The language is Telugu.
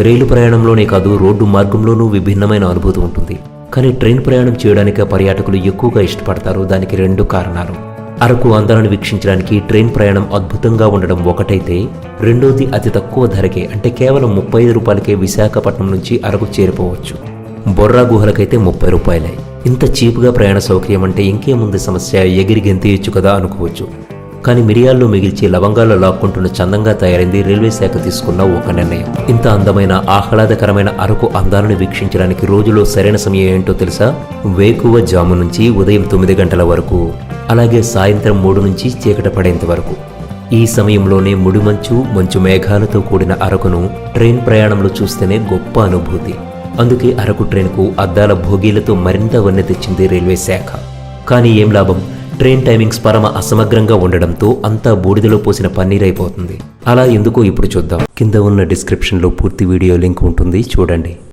రైలు ప్రయాణంలోనే కాదు రోడ్డు మార్గంలోనూ విభిన్నమైన అనుభూతి ఉంటుంది. కానీ ట్రైన్ ప్రయాణం చేయడానికి పర్యాటకులు ఎక్కువగా ఇష్టపడతారు. దానికి 2 కారణాలు. అరకు అందాలను వీక్షించడానికి ట్రైన్ ప్రయాణం అద్భుతంగా ఉండడం ఒకటైతే, రెండోది అతి తక్కువ ధరకే, అంటే కేవలం 35 రూపాయలకే విశాఖపట్నం నుంచి అరకు చేరిపోవచ్చు. బొర్రా గుహలకైతే 30 రూపాయలే. ఇంత చీప్గా ప్రయాణ సౌకర్యం అంటే ఇంకేముంది సమస్య, ఎగిరి గెంతేయచ్చు కదా అనుకోవచ్చు. కానీ మిరియాల్లో మిగిల్చి లవంగాల్లో లాక్కుంటున్న చందంగా తయారైంది రైల్వే శాఖ తీసుకున్న ఒక నిర్ణయం. ఇంత అందమైన ఆహ్లాదకరమైన అరకు అందాలను వీక్షించడానికి రోజులో సరైన సమయం ఏంటో తెలుసా? వేకువ జాము నుంచి ఉదయం 9 గంటల వరకు, అలాగే సాయంత్రం 3 నుంచి చీకట పడేంత వరకు. ఈ సమయంలోనే ముడిమంచు, మంచు మేఘాలతో కూడిన అరకును ట్రైన్ ప్రయాణంలో చూస్తేనే గొప్ప అనుభూతి. అందుకే అరకు ట్రైన్కు అద్దాల భోగీలతో మరింత వన్నె తెచ్చింది రైల్వే శాఖ. కానీ ఏం లాభం, ట్రైన్ టైమింగ్స్ పరమ అసమగ్రంగా ఉండడంతో అంతా బూడిదలో పోసిన పన్నీరైపోతుంది. అలా ఎందుకో ఇప్పుడు చూద్దాం. కింద ఉన్న డిస్క్రిప్షన్లో పూర్తి వీడియో లింక్ ఉంటుంది, చూడండి.